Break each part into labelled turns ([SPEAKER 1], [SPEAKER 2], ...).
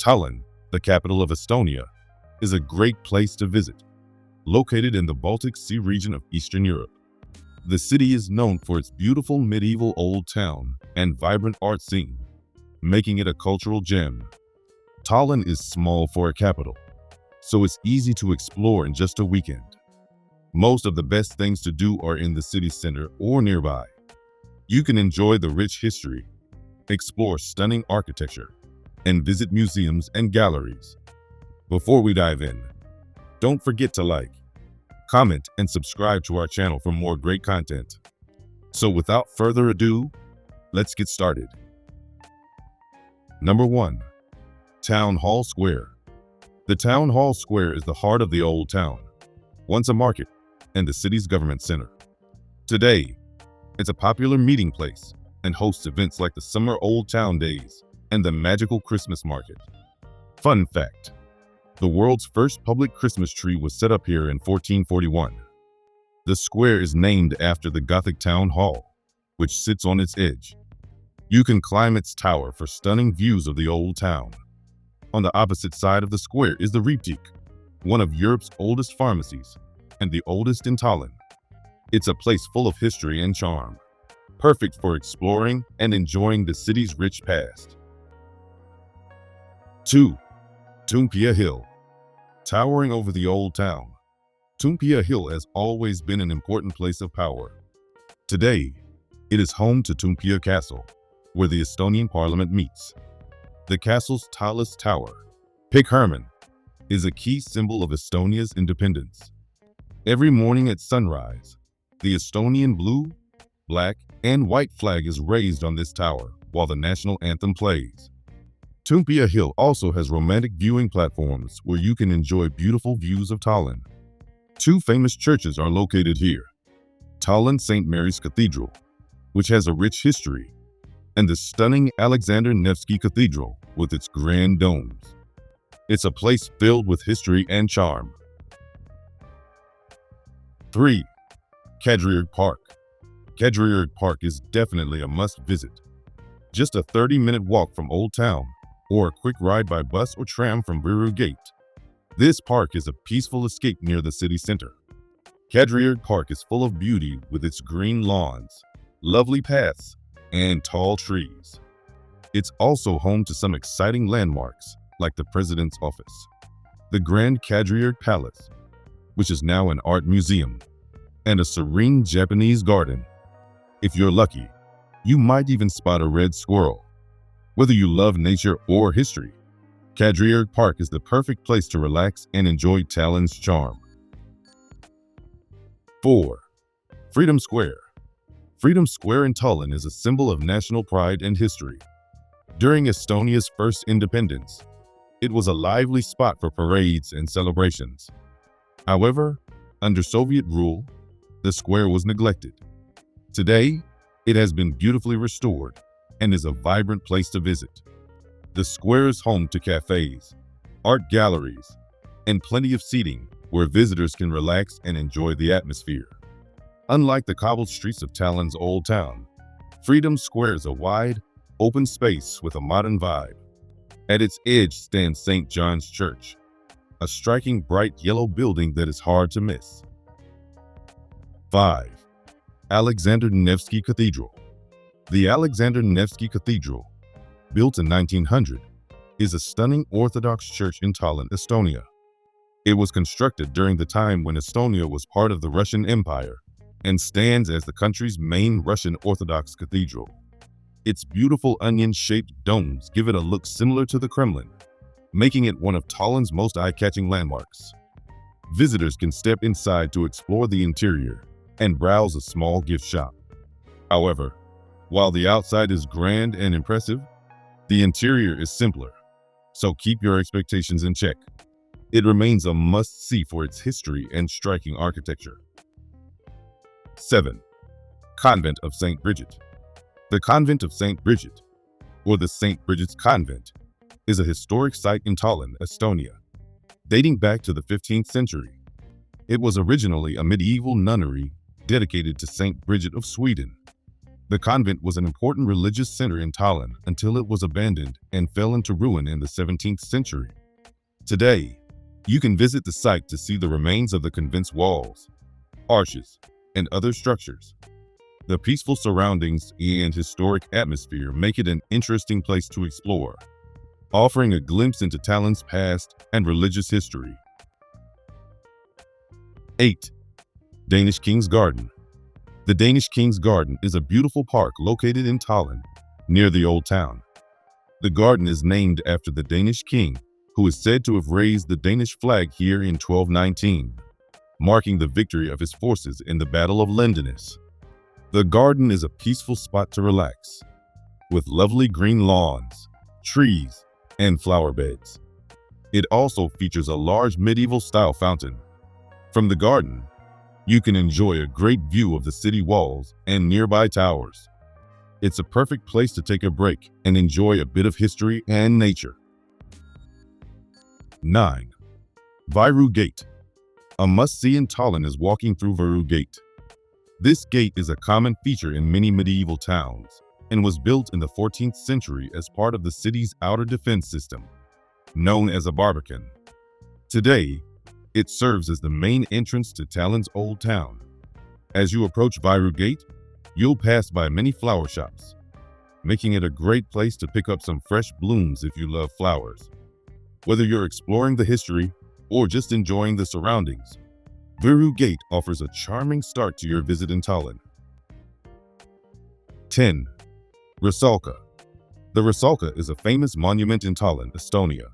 [SPEAKER 1] Tallinn, the capital of Estonia, is a great place to visit. Located in the Baltic Sea region of Eastern Europe, the city is known for its beautiful medieval old town and vibrant art scene, making it a cultural gem. Tallinn is small for a capital, so it's easy to explore in just a weekend. Most of the best things to do are in the city center or nearby. You can enjoy the rich history, explore stunning architecture, and visit museums and galleries. Before we dive in, don't forget to like, comment, and subscribe to our channel for more great content. So without further ado, let's get started. Number 1. Town Hall Square. The Town Hall Square is the heart of the old town, once a market and the city's government center. Today, it's a popular meeting place and hosts events like the Summer Old Town Days and the magical Christmas market. Fun fact: the world's first public Christmas tree was set up here in 1441. The square is named after the Gothic Town Hall, which sits on its edge. You can climb its tower for stunning views of the old town. On the opposite side of the square is the Apteek, one of Europe's oldest pharmacies and the oldest in Tallinn. It's a place full of history and charm, perfect for exploring and enjoying the city's rich past. 2. Toompea Hill. Towering over the old town, Toompea Hill has always been an important place of power. Today, it is home to Toompea Castle, where the Estonian Parliament meets. The castle's tallest tower, Pick Herman, is a key symbol of Estonia's independence. Every morning at sunrise, the Estonian blue, black, and white flag is raised on this tower while the national anthem plays. Toompea Hill also has romantic viewing platforms where you can enjoy beautiful views of Tallinn. Two famous churches are located here: Tallinn St. Mary's Cathedral, which has a rich history, and the stunning Alexander Nevsky Cathedral with its grand domes. It's a place filled with history and charm. 3. Kadriorg Park. Kadriorg Park is definitely a must-visit. Just a 30-minute walk from Old Town, or a quick ride by bus or tram from Viru Gate. This park is a peaceful escape near the city center. Kadriorg Park is full of beauty with its green lawns, lovely paths, and tall trees. It's also home to some exciting landmarks like the President's Office, the Grand Kadriorg Palace, which is now an art museum, and a serene Japanese garden. If you're lucky, you might even spot a red squirrel. Whether you love nature or history, Kadriorg Park is the perfect place to relax and enjoy Tallinn's charm. 4. Freedom Square. Freedom Square in Tallinn is a symbol of national pride and history. During Estonia's first independence, it was a lively spot for parades and celebrations. However, under Soviet rule, the square was neglected. Today, it has been beautifully restored and is a vibrant place to visit. The square is home to cafes, art galleries, and plenty of seating where visitors can relax and enjoy the atmosphere. Unlike the cobbled streets of Tallinn's old town, Freedom Square is a wide, open space with a modern vibe. At its edge stands St. John's Church, a striking bright yellow building that is hard to miss. 5. Alexander Nevsky Cathedral. The Alexander Nevsky Cathedral, built in 1900, is a stunning Orthodox church in Tallinn, Estonia. It was constructed during the time when Estonia was part of the Russian Empire and stands as the country's main Russian Orthodox cathedral. Its beautiful onion-shaped domes give it a look similar to the Kremlin, making it one of Tallinn's most eye-catching landmarks. Visitors can step inside to explore the interior and browse a small gift shop. However, while the outside is grand and impressive, the interior is simpler, so keep your expectations in check. It remains a must-see for its history and striking architecture. 7. Convent of St. Bridget. The Convent of St. Bridget, or the St. Bridget's Convent, is a historic site in Tallinn, Estonia. Dating back to the 15th century, it was originally a medieval nunnery dedicated to St. Bridget of Sweden. The convent was an important religious center in Tallinn until it was abandoned and fell into ruin in the 17th century. Today, you can visit the site to see the remains of the convent's walls, arches, and other structures. The peaceful surroundings and historic atmosphere make it an interesting place to explore, offering a glimpse into Tallinn's past and religious history. 8. Danish King's Garden. The Danish King's Garden is a beautiful park located in Tallinn, near the Old Town. The garden is named after the Danish king, who is said to have raised the Danish flag here in 1219, marking the victory of his forces in the Battle of Lindesnes. The garden is a peaceful spot to relax, with lovely green lawns, trees, and flower beds. It also features a large medieval-style fountain. From the garden, you can enjoy a great view of the city walls and nearby towers. It's a perfect place to take a break and enjoy a bit of history and nature. 9. Viru Gate. A must-see in Tallinn is walking through Viru Gate. This gate is a common feature in many medieval towns and was built in the 14th century as part of the city's outer defense system, known as a barbican. Today, it serves as the main entrance to Tallinn's Old Town. As you approach Viru Gate, you'll pass by many flower shops, making it a great place to pick up some fresh blooms if you love flowers. Whether you're exploring the history or just enjoying the surroundings, Viru Gate offers a charming start to your visit in Tallinn. 10. Russalka. The Russalka is a famous monument in Tallinn, Estonia,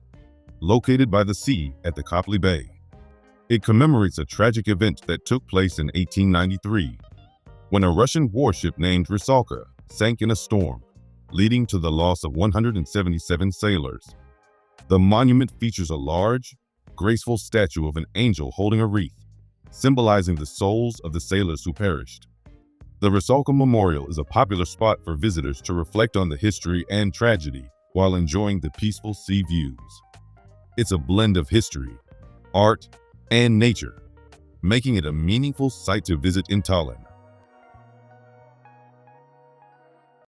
[SPEAKER 1] located by the sea at the Kopli Bay. It commemorates a tragic event that took place in 1893, when a Russian warship named Russalka sank in a storm, leading to the loss of 177 sailors. The monument features a large, graceful statue of an angel holding a wreath, symbolizing the souls of the sailors who perished. The Russalka Memorial is a popular spot for visitors to reflect on the history and tragedy while enjoying the peaceful sea views. It's a blend of history, art, and nature, making it a meaningful site to visit in Tallinn.